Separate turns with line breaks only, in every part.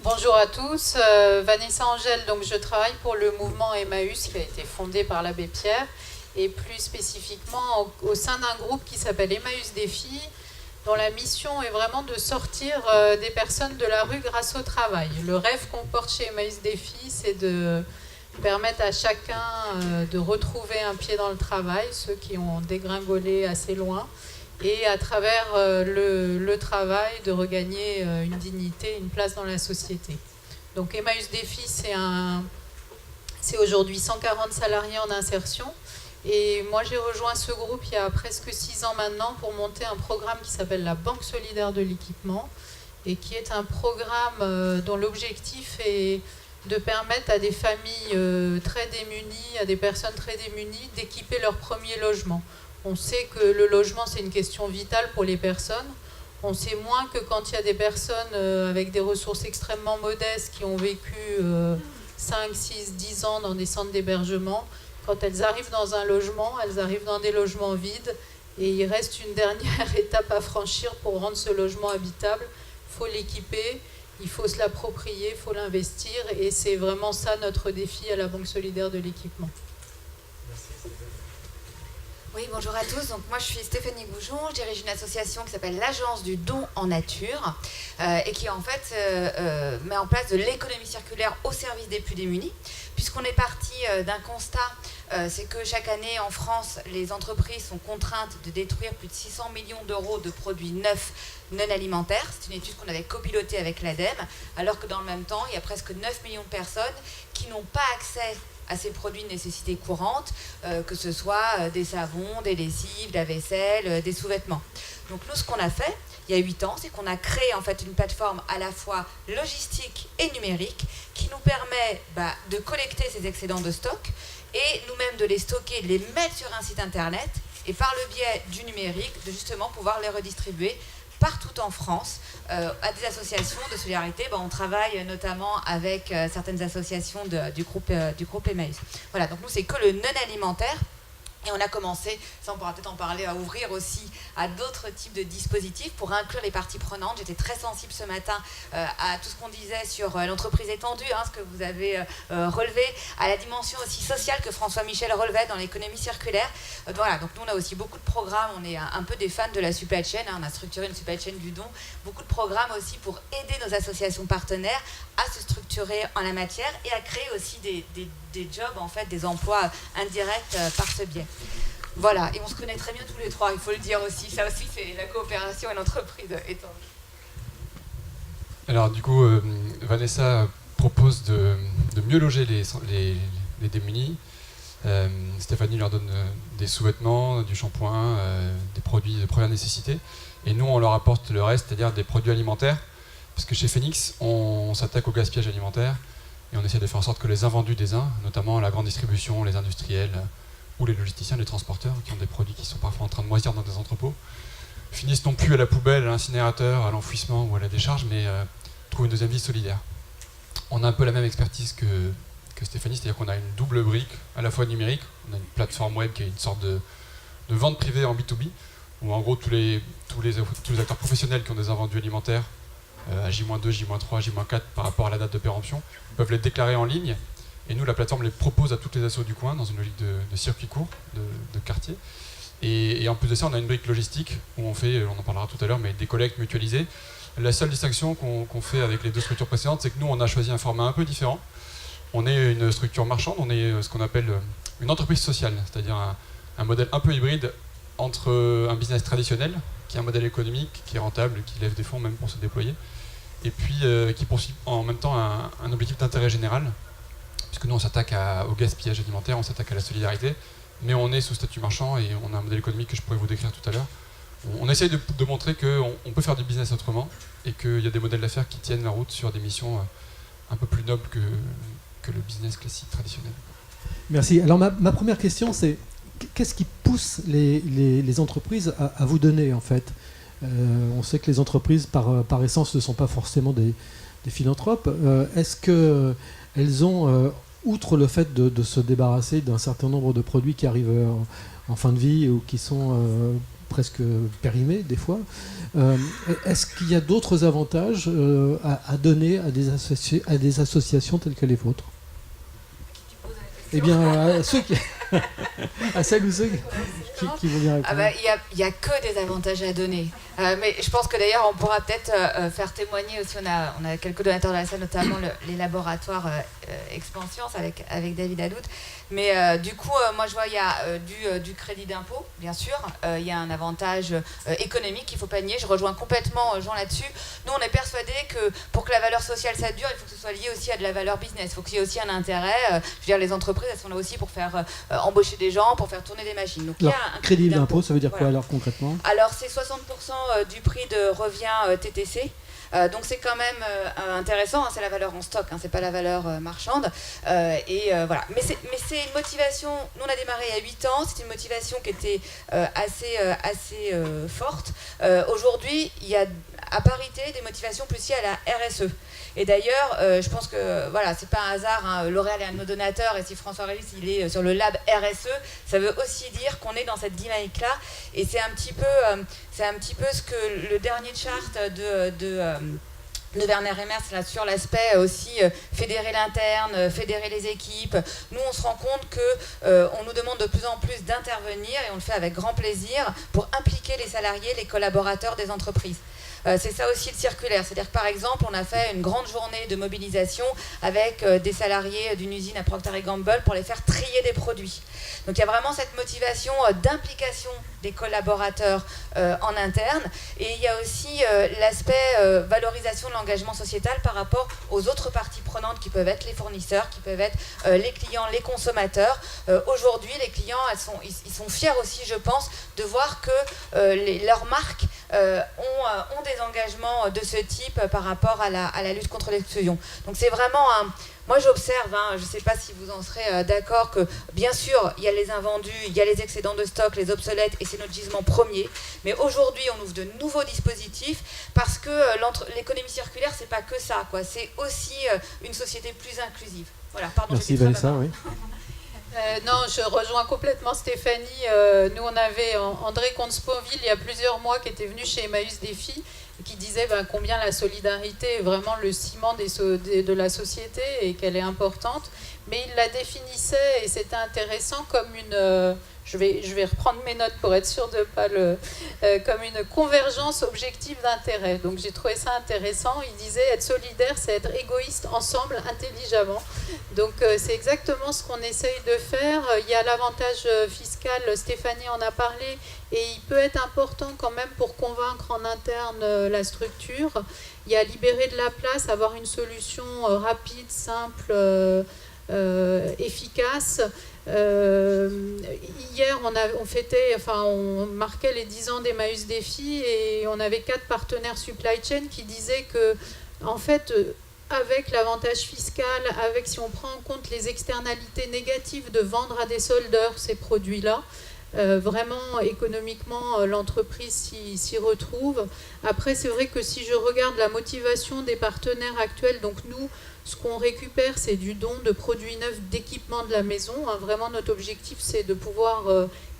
Bonjour à tous, Vanessa Angèle, donc je travaille pour le mouvement Emmaüs qui a été fondé par l'abbé Pierre et plus spécifiquement au sein d'un groupe qui s'appelle Emmaüs Défi, dont la mission est vraiment de sortir des personnes de la rue grâce au travail. Le rêve qu'on porte chez Emmaüs Défi, c'est de permettre à chacun de retrouver un pied dans le travail, ceux qui ont dégringolé assez loin, et à travers le travail de regagner une dignité, une place dans la société. Donc Emmaüs Défi, c'est aujourd'hui 140 salariés en insertion. Et moi, j'ai rejoint ce groupe il y a presque 6 ans maintenant pour monter un programme qui s'appelle la Banque solidaire de l'équipement et qui est un programme dont l'objectif est de permettre à des familles très démunies, à des personnes très démunies, d'équiper leur premier logement. On sait que le logement, c'est une question vitale pour les personnes. On sait moins que quand il y a des personnes avec des ressources extrêmement modestes qui ont vécu 5, 6, 10 ans dans des centres d'hébergement. Quand elles arrivent dans un logement, elles arrivent dans des logements vides et il reste une dernière étape à franchir pour rendre ce logement habitable. Il faut l'équiper, il faut se l'approprier, il faut l'investir et c'est vraiment ça notre défi à la Banque solidaire de l'équipement.
Oui, bonjour à tous. Donc, moi, je suis Stéphanie Goujon. Je dirige une association qui s'appelle l'Agence du don en nature et qui, en fait, met en place de l'économie circulaire au service des plus démunis. Puisqu'on est parti d'un constat, c'est que chaque année, en France, les entreprises sont contraintes de détruire plus de 600 millions d'euros de produits neufs non alimentaires. C'est une étude qu'on avait copilotée avec l'ADEME, alors que dans le même temps, il y a presque 9 millions de personnes qui n'ont pas accès à ces produits de nécessité courante, que ce soit des savons, des lessives, de la vaisselle, des sous-vêtements. Donc nous, ce qu'on a fait, il y a 8 ans, c'est qu'on a créé en fait une plateforme à la fois logistique et numérique qui nous permet de collecter ces excédents de stock et nous-mêmes de les stocker, de les mettre sur un site internet et par le biais du numérique, de justement pouvoir les redistribuer partout en France à des associations de solidarité. On travaille notamment avec certaines associations du groupe Emmaüs. Voilà, donc nous, c'est que le non-alimentaire. Et on a commencé, ça on pourra peut-être en parler, à ouvrir aussi à d'autres types de dispositifs pour inclure les parties prenantes. J'étais très sensible ce matin à tout ce qu'on disait sur l'entreprise étendue, ce que vous avez relevé, à la dimension aussi sociale que François Michel relevait dans l'économie circulaire. Voilà, donc nous on a aussi beaucoup de programmes, on est un peu des fans de la supply chain, on a structuré une supply chain du don, beaucoup de programmes aussi pour aider nos associations partenaires à se structurer en la matière et à créer aussi des jobs, en fait, des emplois indirects par ce biais. Voilà, et on se connaît très bien tous les trois, il faut le dire aussi. Ça aussi, c'est la coopération et l'entreprise étendue.
Alors du coup, Vanessa propose de mieux loger les démunis. Stéphanie leur donne des sous-vêtements, du shampoing, des produits de première nécessité. Et nous, on leur apporte le reste, c'est-à-dire des produits alimentaires. Parce que chez Phoenix, on s'attaque au gaspillage alimentaire et on essaie de faire en sorte que les invendus des uns, notamment la grande distribution, les industriels ou les logisticiens, les transporteurs, qui ont des produits qui sont parfois en train de moisir dans des entrepôts, finissent non plus à la poubelle, à l'incinérateur, à l'enfouissement ou à la décharge, mais trouvent une deuxième vie solidaire. On a un peu la même expertise que Stéphanie, c'est-à-dire qu'on a une double brique, à la fois numérique, on a une plateforme web qui est une sorte de vente privée en B2B, où en gros tous les acteurs professionnels qui ont des invendus alimentaires à J-2, J-3, J-4 par rapport à la date de péremption, peuvent les déclarer en ligne. Et nous, la plateforme les propose à toutes les assos du coin dans une logique de circuit court, de quartier. Et en plus de ça, on a une brique logistique où on fait, on en parlera tout à l'heure, mais des collectes mutualisées. La seule distinction qu'on fait avec les deux structures précédentes, c'est que nous, on a choisi un format un peu différent. On est une structure marchande, on est ce qu'on appelle une entreprise sociale, c'est-à-dire un modèle un peu hybride entre un business traditionnel, qui est un modèle économique, qui est rentable, qui lève des fonds même pour se déployer, et puis qui poursuit en même temps un objectif d'intérêt général, puisque nous on s'attaque au gaspillage alimentaire, on s'attaque à la solidarité, mais on est sous statut marchand et on a un modèle économique que je pourrais vous décrire tout à l'heure. On essaye de montrer qu'on peut faire du business autrement et qu'il y a des modèles d'affaires qui tiennent la route sur des missions un peu plus nobles que le business classique traditionnel.
Merci. Alors ma première question, c'est qu'est-ce qui pousse les entreprises à vous donner en fait on sait que les entreprises par essence ne sont pas forcément des philanthropes. Est-ce qu'elles ont outre le fait de se débarrasser d'un certain nombre de produits qui arrivent en fin de vie ou qui sont presque périmés des fois, est-ce qu'il y a d'autres avantages à donner à des associations telles que les vôtres? Eh bien, ceux qui... à celles ou ceux qui vont bien répondre.
Il n'y a que des avantages à donner. Mais je pense que d'ailleurs, on pourra peut-être faire témoigner aussi, on a quelques donateurs dans la salle, notamment les laboratoires Expansience avec David Adout. Mais du coup, moi je vois, il y a du crédit d'impôt, bien sûr. Il y a un avantage économique qu'il ne faut pas nier. Je rejoins complètement Jean là-dessus. Nous, on est persuadés que pour que la valeur sociale, ça dure, il faut que ce soit lié aussi à de la valeur business. Il faut qu'il y ait aussi un intérêt. Je veux dire, les entreprises, elles sont là aussi pour faire embaucher des gens, pour faire tourner des machines. Donc,
alors,
il y a un
crédit d'impôt, ça veut dire quoi alors concrètement?
Alors, c'est 60% du prix de revient TTC. Donc c'est quand même intéressant, hein, c'est la valeur en stock, hein, c'est pas la valeur marchande. Voilà. Mais c'est une motivation, nous on a démarré il y a 8 ans, c'est une motivation qui était assez forte. Aujourd'hui, il y a à parité des motivations plus liées à la RSE. Et d'ailleurs, je pense que voilà, c'est pas un hasard, hein, L'Oréal est un de nos donateurs, et si François Régis il est sur le lab RSE, ça veut aussi dire qu'on est dans cette dynamique-là. Et c'est un petit peu ce que le dernier chart de Werner Remers là, sur l'aspect aussi fédérer l'interne, fédérer les équipes. Nous, on se rend compte qu'on nous demande de plus en plus d'intervenir, et on le fait avec grand plaisir, pour impliquer les salariés, les collaborateurs des entreprises. C'est ça aussi le circulaire, c'est-à-dire que par exemple on a fait une grande journée de mobilisation avec des salariés d'une usine à Procter & Gamble pour les faire trier des produits. Donc il y a vraiment cette motivation d'implication des collaborateurs en interne, et il y a aussi l'aspect valorisation de l'engagement sociétal par rapport aux autres parties prenantes qui peuvent être les fournisseurs, qui peuvent être les clients, les consommateurs. Aujourd'hui les clients ils sont fiers aussi, je pense, de voir que leurs marques ont des engagements de ce type par rapport à la lutte contre l'exclusion. Donc c'est vraiment moi j'observe, je ne sais pas si vous en serez d'accord, que bien sûr il y a les invendus, il y a les excédents de stock, les obsolètes, et c'est notre gisement premier. Mais aujourd'hui on ouvre de nouveaux dispositifs parce que l'économie circulaire c'est pas que ça, quoi. C'est aussi une société plus inclusive. Voilà, pardon.
Merci Vanessa, oui.
Non, je rejoins complètement Stéphanie. Nous, on avait André Comte-Sponville il y a plusieurs mois qui était venu chez Emmaüs Défi et qui disait combien la solidarité est vraiment le ciment de la société et qu'elle est importante. Mais il la définissait, et c'était intéressant, comme une... Je vais reprendre mes notes pour être sûre de ne pas comme une convergence objective d'intérêt. Donc j'ai trouvé ça intéressant. Il disait être solidaire, c'est être égoïste ensemble, intelligemment. Donc c'est exactement ce qu'on essaye de faire. Il y a l'avantage fiscal, Stéphanie en a parlé, et il peut être important quand même pour convaincre en interne la structure. Il y a libérer de la place, avoir une solution rapide, simple, efficace. Hier, on marquait les 10 ans d'Emmaüs Défi, et on avait 4 partenaires supply chain qui disaient que, en fait, avec l'avantage fiscal, si on prend en compte les externalités négatives de vendre à des soldeurs ces produits-là, vraiment économiquement l'entreprise s'y retrouve. Après, c'est vrai que si je regarde la motivation des partenaires actuels, donc nous, ce qu'on récupère, c'est du don de produits neufs, d'équipement de la maison. Vraiment, notre objectif, c'est de pouvoir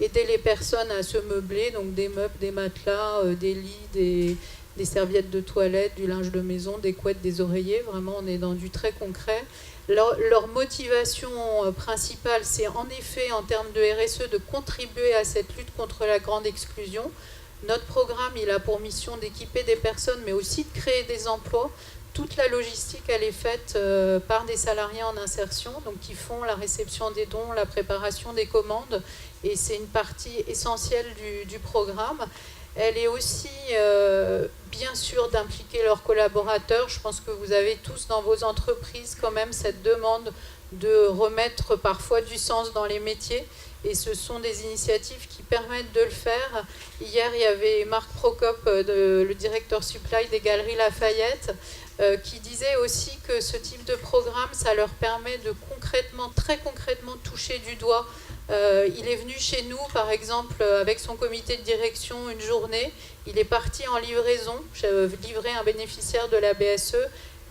aider les personnes à se meubler, donc des meubles, des matelas, des lits, des serviettes de toilette, du linge de maison, des couettes, des oreillers. Vraiment, on est dans du très concret. Leur motivation principale, c'est en effet, en termes de RSE, de contribuer à cette lutte contre la grande exclusion. Notre programme, il a pour mission d'équiper des personnes, mais aussi de créer des emplois. Toute la logistique, elle est faite par des salariés en insertion, donc qui font la réception des dons, la préparation des commandes, et c'est une partie essentielle du programme. Elle est aussi, bien sûr, d'impliquer leurs collaborateurs. Je pense que vous avez tous dans vos entreprises quand même cette demande de remettre parfois du sens dans les métiers, et ce sont des initiatives qui permettent de le faire. Hier, il y avait Marc Procop, le directeur supply des Galeries Lafayette, qui disait aussi que ce type de programme, ça leur permet de très concrètement toucher du doigt. Il est venu chez nous, par exemple, avec son comité de direction une journée. Il est parti en livraison, livrer un bénéficiaire de la BSE,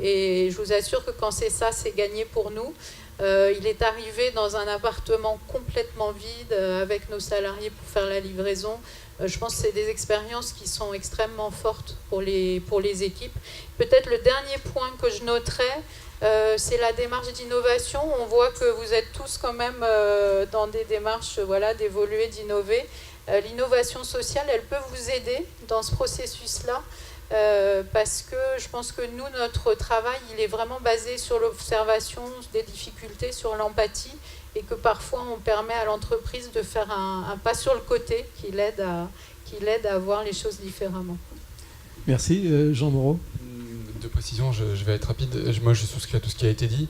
Et je vous assure que quand c'est ça, c'est gagné pour nous. Il est arrivé dans un appartement complètement vide avec nos salariés pour faire la livraison. Je pense que c'est des expériences qui sont extrêmement fortes pour les équipes. Peut-être le dernier point que je noterais, c'est la démarche d'innovation. On voit que vous êtes tous quand même dans des démarches d'évoluer, d'innover. L'innovation sociale, elle peut vous aider dans ce processus-là. Parce que je pense que nous, notre travail, il est vraiment basé sur l'observation des difficultés, sur l'empathie, et que parfois on permet à l'entreprise de faire un pas sur le côté qui l'aide à voir les choses différemment.
Merci. Jean Moreau.
De précision, je vais être rapide. Moi, je souscris à tout ce qui a été dit.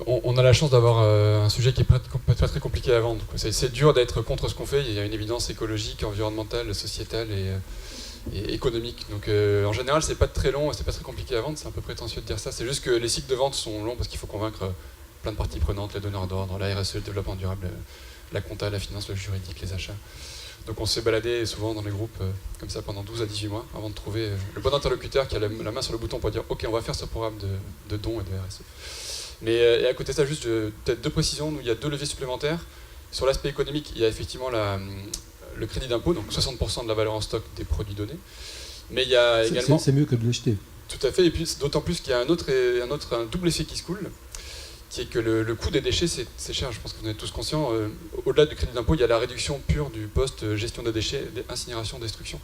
On a la chance d'avoir un sujet qui est pas très compliqué à vendre. C'est dur d'être contre ce qu'on fait. Il y a une évidence écologique, environnementale, sociétale et économique. Donc en général, c'est pas très long, c'est pas très compliqué à vendre. C'est un peu prétentieux de dire ça. C'est juste que les cycles de vente sont longs parce qu'il faut convaincre plein de parties prenantes, les donneurs d'ordre, la RSE, le développement durable, la compta, la finance, le juridique, les achats. Donc on s'est baladé souvent dans les groupes comme ça pendant 12 à 18 mois avant de trouver le bon interlocuteur qui a la main sur le bouton pour dire ok, on va faire ce programme de dons et de RSE. Mais et à côté de ça, juste peut-être deux précisions. Nous, il y a deux leviers supplémentaires. Sur l'aspect économique, il y a effectivement le crédit d'impôt, donc 60% de la valeur en stock des produits donnés. Mais il y a également...
C'est mieux que de l'acheter.
Tout à fait, et puis d'autant plus qu'il y a un double effet qui se coule, qui est que le coût des déchets, c'est cher, je pense que vous en êtes tous conscients. Au-delà du crédit d'impôt, il y a la réduction pure du poste gestion des déchets, incinération, destruction.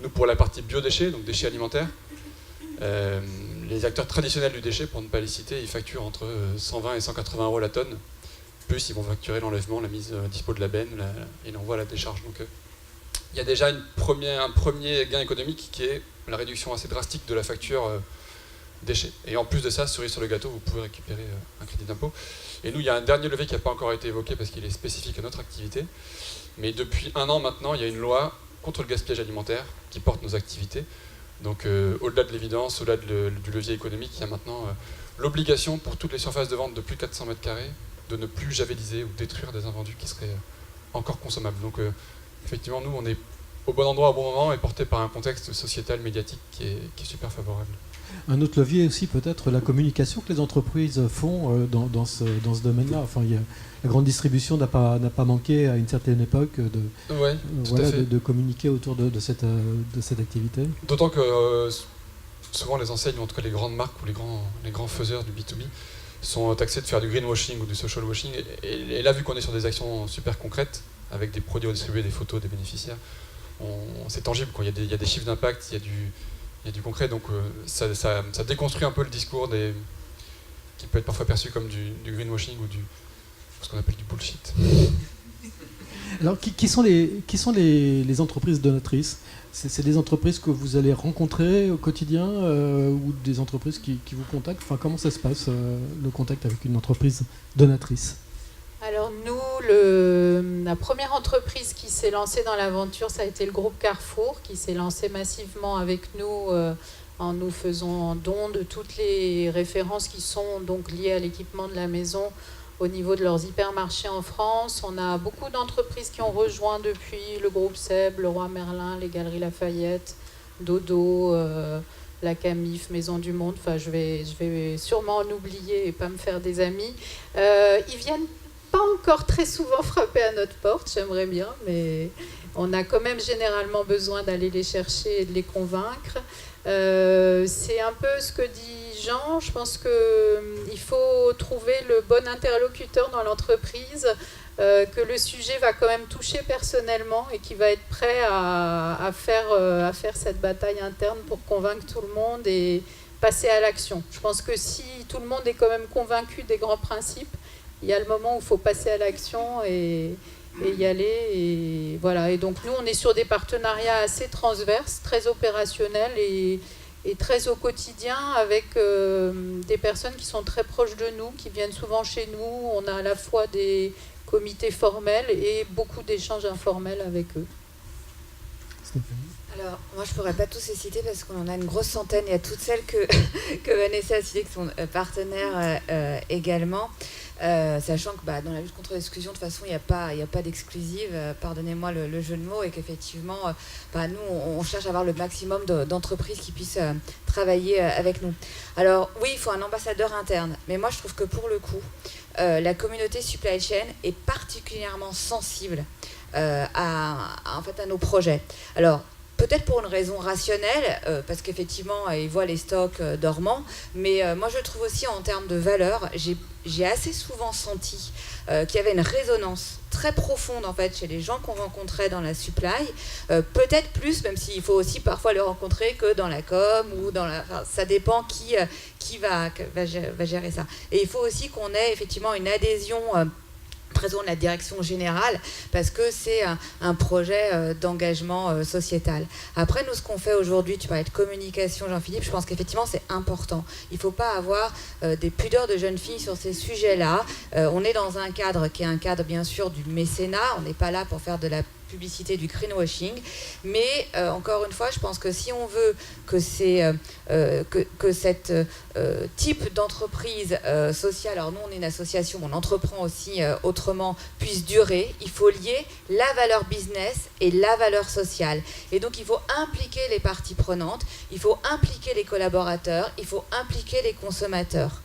Nous, pour la partie biodéchets, donc déchets alimentaires, les acteurs traditionnels du déchet, pour ne pas les citer, ils facturent entre 120 et 180 € la tonne. Plus, ils vont facturer l'enlèvement, la mise à dispo de la benne et l'envoi à la décharge. Donc, il y a déjà un premier gain économique qui est la réduction assez drastique de la facture déchets. Et en plus de ça, cerise sur le gâteau, vous pouvez récupérer un crédit d'impôt. Et nous, il y a un dernier levier qui n'a pas encore été évoqué parce qu'il est spécifique à notre activité. Mais depuis 1 an maintenant, il y a une loi contre le gaspillage alimentaire qui porte nos activités. Donc au-delà de l'évidence, au-delà du levier économique, il y a maintenant l'obligation pour toutes les surfaces de vente de plus de 400 m² de ne plus javeliser ou détruire des invendus qui seraient encore consommables. Donc effectivement, nous, on est au bon endroit au bon moment et porté par un contexte sociétal, médiatique qui est super favorable.
Un autre levier aussi, peut-être la communication que les entreprises font dans ce domaine-là. Enfin, la grande distribution n'a pas manqué à une certaine époque de communiquer autour de cette activité.
D'autant que souvent les enseignes, en tout cas les grandes marques ou les grands faiseurs du B2B, sont taxés de faire du greenwashing ou du social washing. Et là, vu qu'on est sur des actions super concrètes, avec des produits redistribués, des photos des bénéficiaires, c'est tangible, quoi. Il y a des chiffres d'impact, il y a du concret, donc ça déconstruit un peu le discours qui peut être parfois perçu comme du greenwashing ou ce qu'on appelle du bullshit.
Alors, qui sont les entreprises donatrices ? C'est des entreprises que vous allez rencontrer au quotidien ou des entreprises qui vous contactent ? Enfin, comment ça se passe, le contact avec une entreprise donatrice ?
Alors nous, la première entreprise qui s'est lancée dans l'aventure, ça a été le groupe Carrefour, qui s'est lancé massivement avec nous en nous faisant don de toutes les références qui sont donc liées à l'équipement de la maison au niveau de leurs hypermarchés en France. On a beaucoup d'entreprises qui ont rejoint depuis, le groupe Seb, Leroy Merlin, les Galeries Lafayette, Dodo, la Camif, Maison du Monde. Enfin, je vais sûrement en oublier et pas me faire des amis. Ils viennent pas encore très souvent frapper à notre porte, j'aimerais bien, mais on a quand même généralement besoin d'aller les chercher et de les convaincre. C'est un peu ce que dit Jean. Je pense qu'il faut trouver le bon interlocuteur dans l'entreprise, que le sujet va quand même toucher personnellement et qui va être prêt à faire cette bataille interne pour convaincre tout le monde et passer à l'action. Je pense que si tout le monde est quand même convaincu des grands principes, il y a le moment où il faut passer à l'action et y aller. Et voilà. Et donc nous, on est sur des partenariats assez transverses, très opérationnels et très au quotidien avec des personnes qui sont très proches de nous, qui viennent souvent chez nous. On a à la fois des comités formels et beaucoup d'échanges informels avec eux.
Alors, moi, je ne pourrais pas tous les citer parce qu'on en a une grosse centaine. Il y a toutes celles que Vanessa a citées qui sont partenaires également. Sachant que dans la lutte contre l'exclusion, de toute façon, il n'y a pas d'exclusive, pardonnez-moi le jeu de mots, et qu'effectivement, nous, on cherche à avoir le maximum d'entreprises qui puissent travailler avec nous. Alors oui, il faut un ambassadeur interne, mais moi je trouve que pour le coup, la communauté supply chain est particulièrement sensible à nos projets. Alors, peut-être pour une raison rationnelle, parce qu'effectivement, ils voient les stocks dormants, mais moi je trouve aussi en termes de valeur, j'ai assez souvent senti qu'il y avait une résonance très profonde en fait chez les gens qu'on rencontrait dans la supply, peut-être plus, même s'il faut aussi parfois le rencontrer que dans la com ou dans la... Enfin, ça dépend qui va gérer ça. Et il faut aussi qu'on ait effectivement une adhésion présent de la direction générale, parce que c'est un projet d'engagement sociétal. Après, nous, ce qu'on fait aujourd'hui, tu parlais de communication, Jean-Philippe, je pense qu'effectivement, c'est important. Il ne faut pas avoir des pudeurs de jeunes filles sur ces sujets-là. On est dans un cadre qui est un cadre, bien sûr, du mécénat. On n'est pas là pour faire de la publicité, du greenwashing, mais encore une fois, je pense que si on veut que cette type d'entreprise sociale, alors nous on est une association, on entreprend aussi autrement, puisse durer, il faut lier la valeur business et la valeur sociale. Et donc il faut impliquer les parties prenantes, il faut impliquer les collaborateurs, il faut impliquer les consommateurs.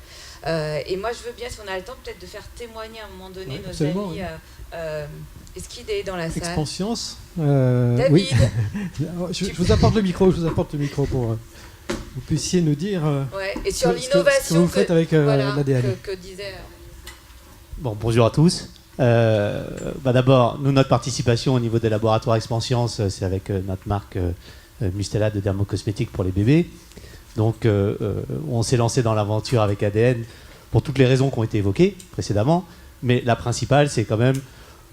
Et moi je veux bien, si on a le temps, peut-être de faire témoigner à un moment donné nos amis. Est-ce qu'il est dans la salle?
Expanscience.
David.
Oui. je vous apporte le micro pour que vous puissiez nous dire
et sur
ce que vous faites avec l'ADN.
Que disait...
Bon, bonjour à tous. D'abord, nous, notre participation au niveau des laboratoires Expanscience, c'est avec notre marque Mustela de dermocosmétiques pour les bébés. Donc, on s'est lancé dans l'aventure avec ADN pour toutes les raisons qui ont été évoquées précédemment. Mais la principale, c'est quand même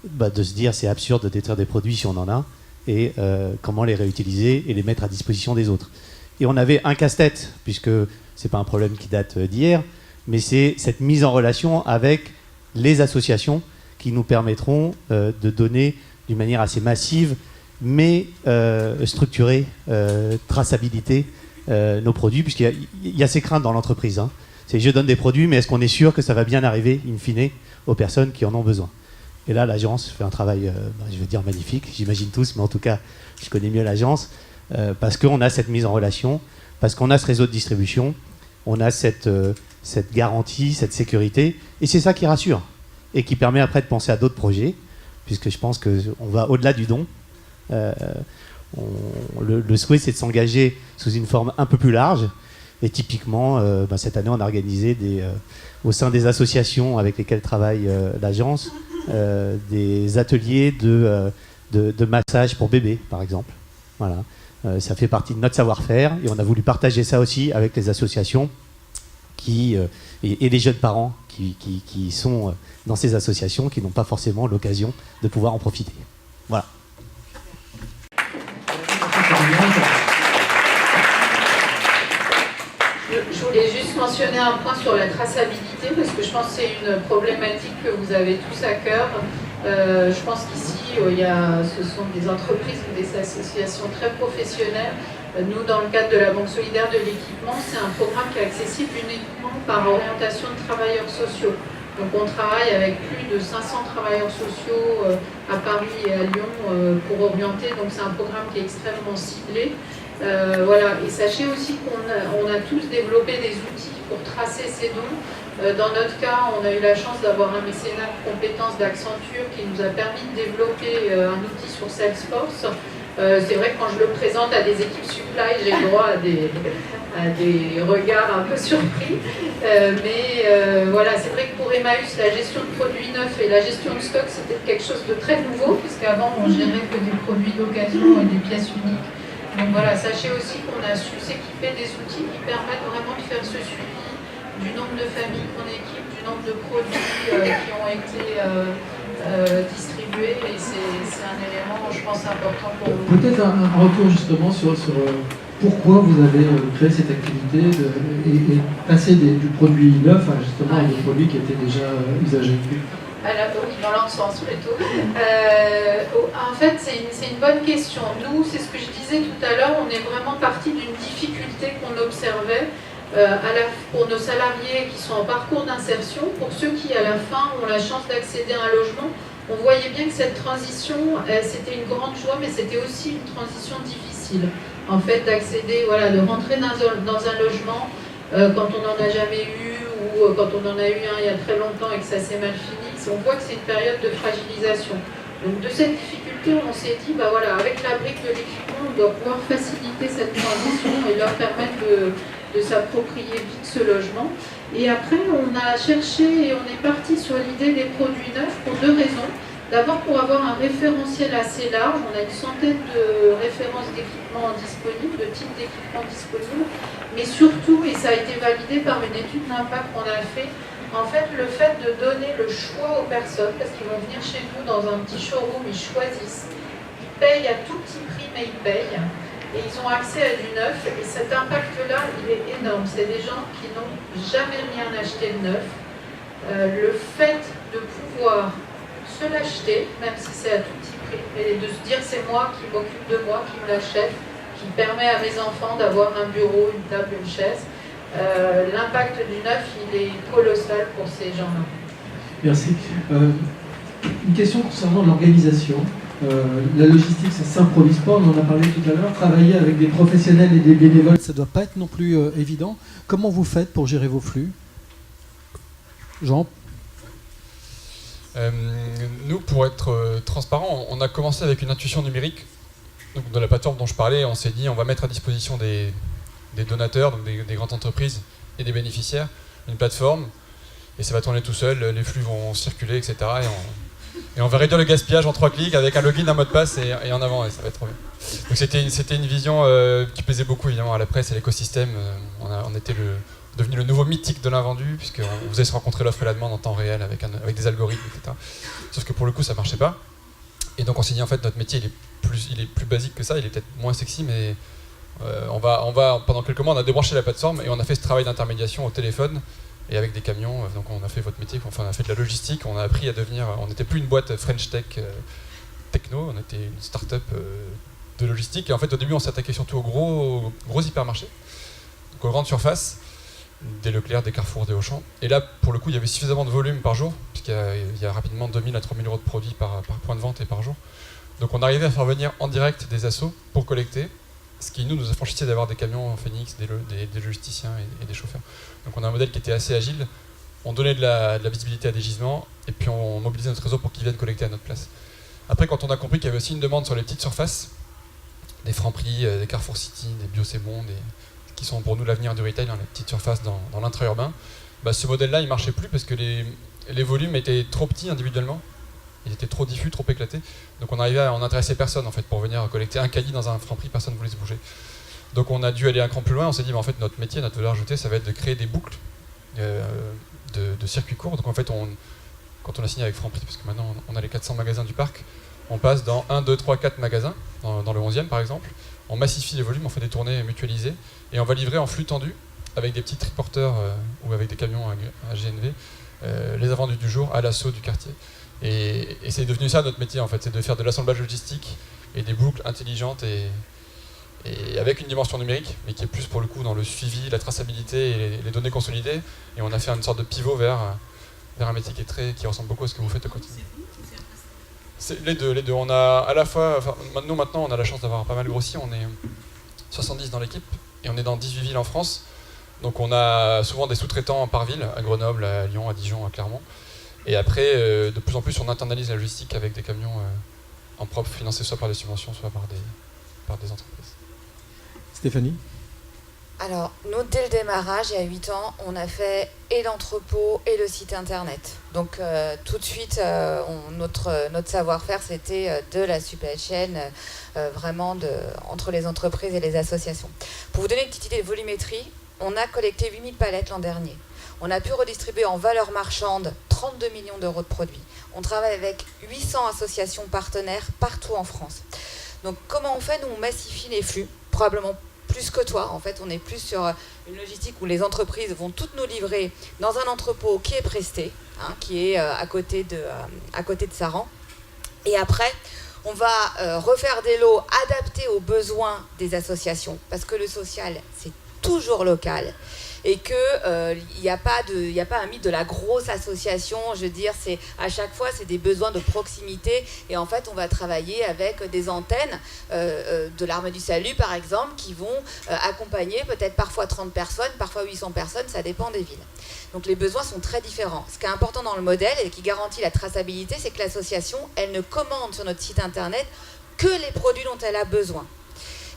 de se dire c'est absurde de détruire des produits si on en a, et comment les réutiliser et les mettre à disposition des autres. Et on avait un casse-tête, puisque c'est pas un problème qui date d'hier, mais c'est cette mise en relation avec les associations qui nous permettront de donner d'une manière assez massive, mais structurée, traçabilité, nos produits, puisqu'il y a ces craintes dans l'entreprise. C'est je donne des produits, mais est-ce qu'on est sûr que ça va bien arriver, in fine, aux personnes qui en ont besoin? Et là, l'agence fait un travail, je vais dire magnifique, j'imagine tous, mais en tout cas, je connais mieux l'agence, parce qu'on a cette mise en relation, parce qu'on a ce réseau de distribution, on a cette garantie, cette sécurité, et c'est ça qui rassure, et qui permet après de penser à d'autres projets, puisque je pense qu'on va au-delà du don. Le souhait, c'est de s'engager sous une forme un peu plus large, et typiquement, cette année, on a organisé au sein des associations avec lesquelles travaille l'agence, des ateliers de massage pour bébés, par exemple. Voilà. Ça fait partie de notre savoir-faire et on a voulu partager ça aussi avec les associations et les jeunes parents qui sont dans ces associations, qui n'ont pas forcément l'occasion de pouvoir en profiter. Voilà.
Je voulais juste mentionner un point sur la traçabilité, parce que je pense que c'est une problématique que vous avez tous à cœur. Je pense qu'ici, ce sont des entreprises ou des associations très professionnelles. Nous, dans le cadre de la Banque solidaire de l'équipement, c'est un programme qui est accessible uniquement par orientation de travailleurs sociaux. Donc on travaille avec plus de 500 travailleurs sociaux à Paris et à Lyon pour orienter. Donc c'est un programme qui est extrêmement ciblé. Voilà. Et sachez aussi qu'on a tous développé des outils pour tracer ces dons. Dans notre cas, on a eu la chance d'avoir un mécénat de compétences d'Accenture qui nous a permis de développer un outil sur Salesforce. C'est vrai que quand je le présente à des équipes supply, j'ai le droit à des regards un peu surpris. Voilà, c'est vrai que pour Emmaüs, la gestion de produits neufs et la gestion de stock, c'était quelque chose de très nouveau, puisqu'avant, on gérait que des produits d'occasion et des pièces uniques. Donc voilà, sachez aussi qu'on a su s'équiper des outils qui permettent vraiment de faire ce suivi du nombre de familles qu'on équipe, du nombre de produits qui ont été distribués, et c'est un élément, je pense, important pour vous.
Peut-être un retour justement sur pourquoi vous avez créé cette activité et passer du produit neuf justement à des produits qui étaient déjà usagés.
Dans l'autre sens plutôt. En fait, c'est une bonne question. Nous, c'est ce que je disais tout à l'heure, on est vraiment parti d'une difficulté qu'on observait pour nos salariés qui sont en parcours d'insertion, pour ceux qui à la fin ont la chance d'accéder à un logement. On voyait bien que cette transition, c'était une grande joie, mais c'était aussi une transition difficile. En fait, d'accéder, voilà, de rentrer dans un logement quand on n'en a jamais eu ou quand on en a eu un il y a très longtemps et que ça s'est mal fini. On voit que c'est une période de fragilisation. Donc de cette difficulté, on s'est dit, bah voilà, avec la brique de l'équipement, on doit pouvoir faciliter cette transition et leur permettre de s'approprier vite ce logement. Et après, on a cherché et on est parti sur l'idée des produits neufs pour deux raisons. D'abord, pour avoir un référentiel assez large, on a une centaine de références d'équipements disponibles, de types d'équipements disponibles, mais surtout, et ça a été validé par une étude d'impact qu'on a fait, en fait, le fait de donner le choix aux personnes, parce qu'ils vont venir chez nous dans un petit showroom, ils choisissent, ils payent à tout petit prix, mais ils payent, et ils ont accès à du neuf, et cet impact-là, il est énorme. C'est des gens qui n'ont jamais rien acheté de neuf. Le fait de pouvoir se l'acheter, même si c'est à tout petit prix, et de se dire c'est moi qui m'occupe de moi, qui me l'achète, qui permet à mes enfants d'avoir un bureau, une table, une chaise. L'impact du neuf, il est colossal pour ces gens-là.
Merci. Une question concernant l'organisation. La logistique, ça ne s'improvise pas, on en a parlé tout à l'heure. Travailler avec des professionnels et des bénévoles, ça ne doit pas être non plus évident. Comment vous faites pour gérer vos flux ? Jean ?
Nous, pour être transparent, on a commencé avec une intuition numérique. Donc, de la plateforme dont je parlais, on s'est dit on va mettre à disposition des donateurs, donc des grandes entreprises et des bénéficiaires, une plateforme, et ça va tourner tout seul, les flux vont circuler, etc. Et on va réduire le gaspillage en 3 clics avec un login, un mot de passe et en avant, et ça va être trop bien. Donc c'était une vision qui plaisait beaucoup évidemment à la presse et à l'écosystème. On était devenu le nouveau mythique de l'invendu, puisqu'on faisait se rencontrer l'offre et la demande en temps réel avec des algorithmes, etc. Sauf que pour le coup, ça marchait pas. Et donc on s'est dit, en fait, notre métier, il est plus basique que ça, il est peut-être moins sexy, mais on va, pendant quelques mois, on a débranché la plateforme et on a fait ce travail d'intermédiation au téléphone et avec des camions. Donc on a fait votre métier, enfin on a fait de la logistique, on a appris à devenir, on n'était plus une boîte French Tech techno, on était une start-up de logistique. Et en fait, au début, on s'attaquait surtout aux gros hypermarchés, donc aux grandes surfaces, des Leclerc, des Carrefour, des Auchan. Et là, pour le coup, il y avait suffisamment de volume par jour, puisqu'il y a rapidement 2000 à 3000 euros de produits par point de vente et par jour. Donc on arrivait à faire venir en direct des assos pour collecter, ce qui nous affranchissait d'avoir des camions en Phoenix, des logisticiens et des chauffeurs. Donc on a un modèle qui était assez agile, on donnait de la visibilité à des gisements, et puis on mobilisait notre réseau pour qu'ils viennent collecter à notre place. Après, quand on a compris qu'il y avait aussi une demande sur les petites surfaces, des Franprix, des Carrefour City, des Bio C'est Bon, qui sont pour nous l'avenir du retail, les petites surfaces dans l'intra-urbain, ce modèle-là, il marchait plus parce que les volumes étaient trop petits individuellement, ils étaient trop diffus, trop éclatés. Donc on arrivait à en intéresser personne en fait, pour venir collecter un caddie dans un Franprix, personne ne voulait se bouger. Donc on a dû aller un cran plus loin, on s'est dit en fait notre métier, notre valeur ajoutée, ça va être de créer des boucles de circuits courts. Donc en fait, quand on a signé avec Franprix, parce que maintenant on a les 400 magasins du parc, on passe dans 1, 2, 3, 4 magasins, dans le 11e par exemple, on massifie les volumes, on fait des tournées mutualisées, et on va livrer en flux tendu, avec des petits triporteurs ou avec des camions à GNV, les invendus du jour à l'assaut du quartier. Et c'est devenu ça notre métier en fait, c'est de faire de l'assemblage logistique et des boucles intelligentes et avec une dimension numérique, mais qui est plus pour le coup dans le suivi, la traçabilité et les données consolidées. Et on a fait une sorte de pivot vers un métier qui ressemble beaucoup à ce que vous faites au quotidien. C'est les deux. On a à la fois, maintenant on a la chance d'avoir pas mal grossi, on est 70 dans l'équipe et on est dans 18 villes en France. Donc on a souvent des sous-traitants par ville, à Grenoble, à Lyon, à Dijon, à Clermont. Et après, de plus en plus, on internalise la logistique avec des camions en propre, financés soit par des subventions, soit par des entreprises.
Stéphanie ?
Alors, nous, dès le démarrage, il y a 8 ans, on a fait et l'entrepôt et le site internet. Donc, tout de suite, notre savoir-faire, c'était de la supply chain, vraiment entre les entreprises et les associations. Pour vous donner une petite idée de volumétrie, on a collecté 8000 palettes l'an dernier. On a pu redistribuer en valeur marchande 32 millions d'euros de produits. On travaille avec 800 associations partenaires partout en France. Donc, comment on fait ? Nous, on massifie les flux, probablement plus que toi. En fait, on est plus sur une logistique où les entreprises vont toutes nous livrer dans un entrepôt qui est presté, qui est à côté de Saran. Et après, on va refaire des lots adaptés aux besoins des associations, parce que le social, c'est toujours local. et qu'il n'y a pas un mythe de la grosse association. Je veux dire, à chaque fois, c'est des besoins de proximité. Et en fait, on va travailler avec des antennes de l'Armée du Salut, par exemple, qui vont accompagner peut-être parfois 30 personnes, parfois 800 personnes, ça dépend des villes. Donc les besoins sont très différents. Ce qui est important dans le modèle et qui garantit la traçabilité, c'est que l'association, elle ne commande sur notre site internet que les produits dont elle a besoin.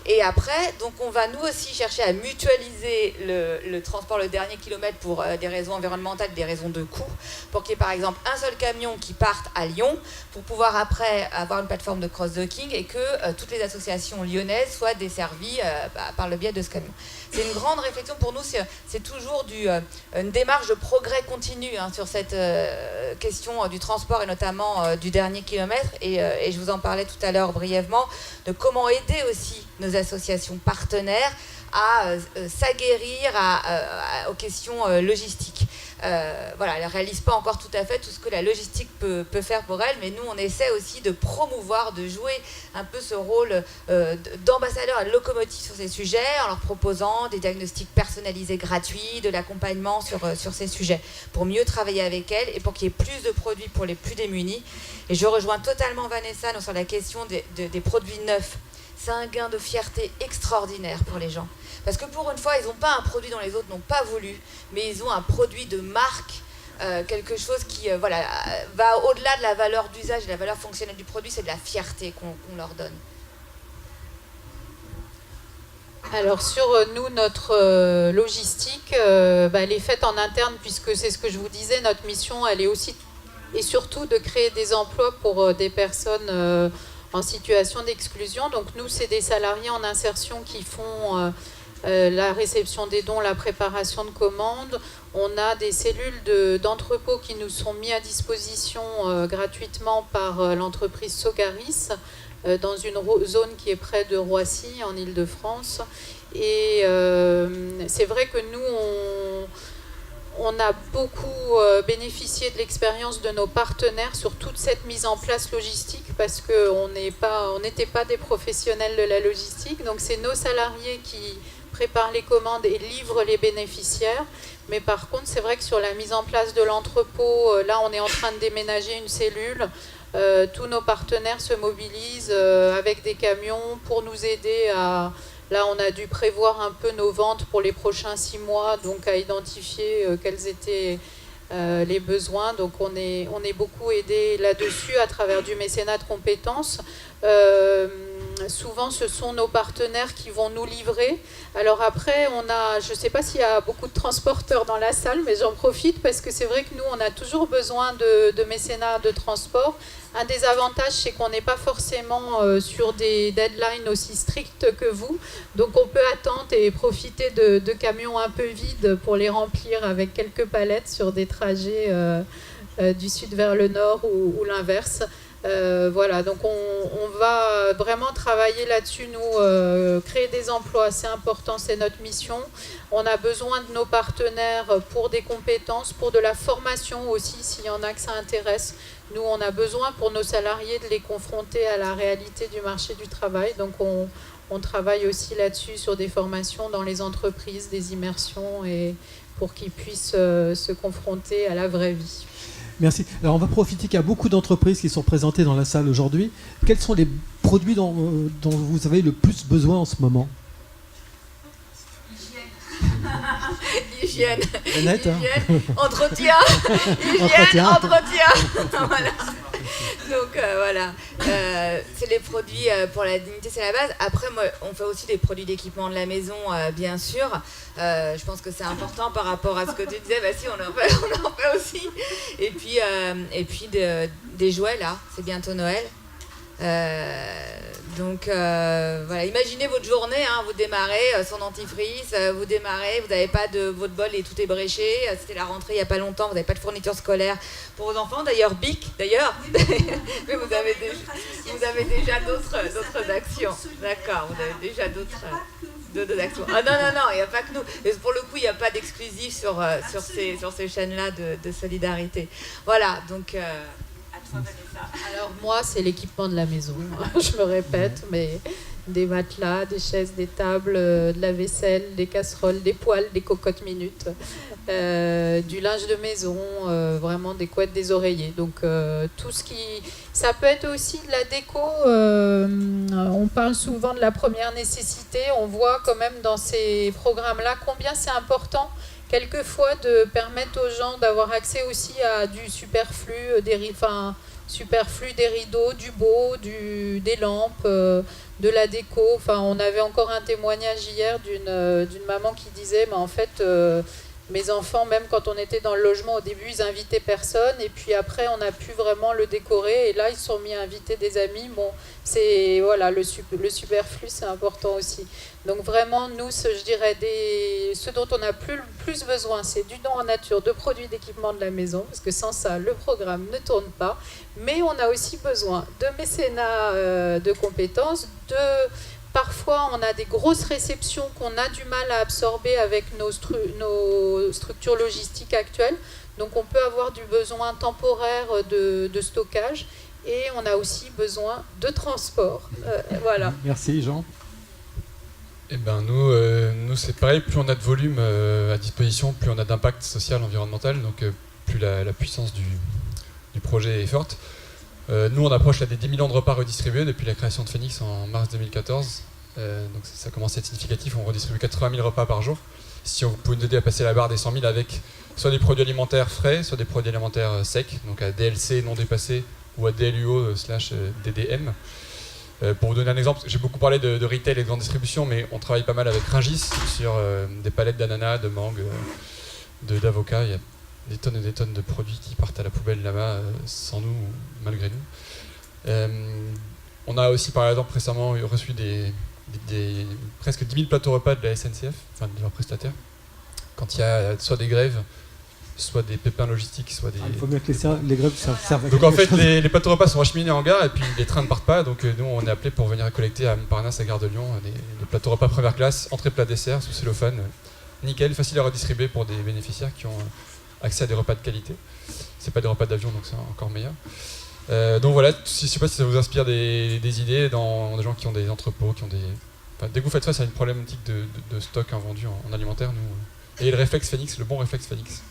Et après, donc on va nous aussi chercher à mutualiser le transport, le dernier kilomètre pour des raisons environnementales, des raisons de coût, pour qu'il y ait par exemple un seul camion qui parte à Lyon, pour pouvoir après avoir une plateforme de cross-docking et que toutes les associations lyonnaises soient desservies par le biais de ce camion. C'est une grande réflexion pour nous, c'est toujours une démarche de progrès continu sur cette question du transport et notamment du dernier kilomètre. Et je vous en parlais tout à l'heure brièvement, de comment aider aussi nos associations partenaires à s'aguerrir aux questions logistiques. Voilà, elle ne réalise pas encore tout à fait tout ce que la logistique peut faire pour elle, mais nous, on essaie aussi de promouvoir, de jouer un peu ce rôle d'ambassadeur et de locomotive sur ces sujets, en leur proposant des diagnostics personnalisés gratuits, de l'accompagnement sur ces sujets, pour mieux travailler avec elles et pour qu'il y ait plus de produits pour les plus démunis. Et je rejoins totalement Vanessa sur la question des produits neufs. C'est un gain de fierté extraordinaire pour les gens. Parce que pour une fois, ils n'ont pas un produit dont les autres n'ont pas voulu, mais ils ont un produit de marque, quelque chose qui va au-delà de la valeur d'usage et de la valeur fonctionnelle du produit, c'est de la fierté qu'on leur donne.
Alors sur nous, notre logistique, elle est faite en interne, puisque c'est ce que je vous disais, notre mission, elle est aussi et surtout de créer des emplois pour des personnes en situation d'exclusion. Donc nous, c'est des salariés en insertion qui font la réception des dons, la préparation de commandes. On a des cellules d'entrepôt qui nous sont mises à disposition gratuitement par l'entreprise Sogaris dans une zone qui est près de Roissy, en Île-de-France. Et c'est vrai que nous, on a beaucoup bénéficié de l'expérience de nos partenaires sur toute cette mise en place logistique, parce qu'on n'était pas des professionnels de la logistique. Donc c'est nos salariés qui préparent les commandes et livrent les bénéficiaires. Mais par contre, c'est vrai que sur la mise en place de l'entrepôt, là on est en train de déménager une cellule. Tous nos partenaires se mobilisent avec des camions pour nous aider à... Là, on a dû prévoir un peu nos ventes pour les prochains 6 mois, donc à identifier quels étaient les besoins. Donc on est beaucoup aidé là-dessus à travers du mécénat de compétences. Souvent, ce sont nos partenaires qui vont nous livrer. Alors après, je ne sais pas s'il y a beaucoup de transporteurs dans la salle, mais j'en profite parce que c'est vrai que nous, on a toujours besoin de mécénat de transport. Un des avantages, c'est qu'on n'est pas forcément sur des deadlines aussi strictes que vous. Donc on peut attendre et profiter de camions un peu vides pour les remplir avec quelques palettes sur des trajets du sud vers le nord ou l'inverse. Voilà, donc on va vraiment travailler là-dessus, nous, créer des emplois, c'est important, c'est notre mission. On a besoin de nos partenaires pour des compétences, pour de la formation aussi, s'il y en a que ça intéresse. Nous, on a besoin pour nos salariés de les confronter à la réalité du marché du travail. Donc on travaille aussi là-dessus sur des formations dans les entreprises, des immersions, et pour qu'ils puissent se confronter à la vraie vie.
Merci. Alors on va profiter qu'il y a beaucoup d'entreprises qui sont présentées dans la salle aujourd'hui. Quels sont les produits dont vous avez le plus besoin en ce moment ?
Hygiène.
Honnête, hein.
Hygiène, entretien, hygiène, entretien. Voilà. Donc voilà, c'est les produits pour la dignité, c'est la base. Après, moi, on fait aussi des produits d'équipement de la maison, bien sûr. Je pense que c'est important par rapport à ce que tu disais. Bah si, on en fait aussi. Et puis des jouets, là, c'est bientôt Noël. Donc voilà, imaginez votre journée, hein, vous démarrez sans dentifrice, vous démarrez, vous n'avez pas de votre bol et tout est bréché, c'était la rentrée il n'y a pas longtemps, vous n'avez pas de fourniture scolaire pour vos enfants, d'ailleurs BIC, d'ailleurs, mais vous avez déjà d'autres actions, d'accord, vous avez déjà d'autres actions. Ah non, il n'y a pas que nous, et pour le coup il n'y a pas d'exclusif sur ces chaînes-là de solidarité. Voilà, donc... Alors
moi, c'est l'équipement de la maison. Je me répète, mais des matelas, des chaises, des tables, de la vaisselle, des casseroles, des poêles, des cocottes minutes, du linge de maison, vraiment des couettes, des oreillers. Donc tout ce qui... Ça peut être aussi de la déco. On parle souvent de la première nécessité. On voit quand même dans ces programmes-là combien c'est important quelquefois de permettre aux gens d'avoir accès aussi à du superflu, superflu, des rideaux, du beau, des lampes, de la déco. Enfin, on avait encore un témoignage hier d'une maman qui disait, mais en fait, mes enfants, même quand on était dans le logement, au début, ils invitaient personne, et puis après, on a pu vraiment le décorer, et là, ils se sont mis à inviter des amis. Bon, c'est, voilà, le superflu, c'est important aussi. Donc vraiment, nous, je dirais, ce dont on a plus besoin, c'est du don en nature, de produits d'équipement de la maison, parce que sans ça, le programme ne tourne pas. Mais on a aussi besoin de mécénat de compétences, parfois, on a des grosses réceptions qu'on a du mal à absorber avec nos structures logistiques actuelles. Donc, on peut avoir du besoin temporaire de stockage et on a aussi besoin de transport. Voilà.
Merci, Jean.
Eh ben, nous c'est pareil, plus on a de volume à disposition, plus on a d'impact social, environnemental, donc plus la puissance du projet est forte. Nous, on approche là des 10 millions de repas redistribués depuis la création de Phoenix en mars 2014. Donc ça commence à être significatif, on redistribue 80 000 repas par jour. Si vous pouvez nous aider à passer la barre des 100 000 avec soit des produits alimentaires frais, soit des produits alimentaires secs, donc à DLC non dépassé ou à DLUO/DDM. Pour vous donner un exemple, j'ai beaucoup parlé de retail et de grande distribution, mais on travaille pas mal avec Rungis sur des palettes d'ananas, de mangue, d'avocats. Il y a des tonnes et des tonnes de produits qui partent à la poubelle là-bas, sans nous ou malgré nous. On a aussi par exemple récemment reçu presque 10 000 plateaux repas de la SNCF, enfin de leurs prestataires, quand il y a soit des grèves, soit des pépins logistiques, soit des...
Il faut bien que les grèves servent à
Donc en
quelque
fait,
chose.
les plateaux repas sont acheminés en gare et puis les trains ne partent pas. Donc nous, on est appelé pour venir collecter à Montparnasse, à Gare de Lyon, des plateaux repas première classe, entrée, plat, dessert, sous cellophane. Nickel, facile à redistribuer pour des bénéficiaires qui ont accès à des repas de qualité. C'est pas des repas d'avion, donc c'est encore meilleur. Donc voilà, je sais pas si ça vous inspire des idées dans des gens qui ont des entrepôts, qui ont des... Enfin, dès que vous faites ça, c'est une problématique de stock invendu en alimentaire. Nous, et le réflexe Phoenix, le bon réflexe Phoenix.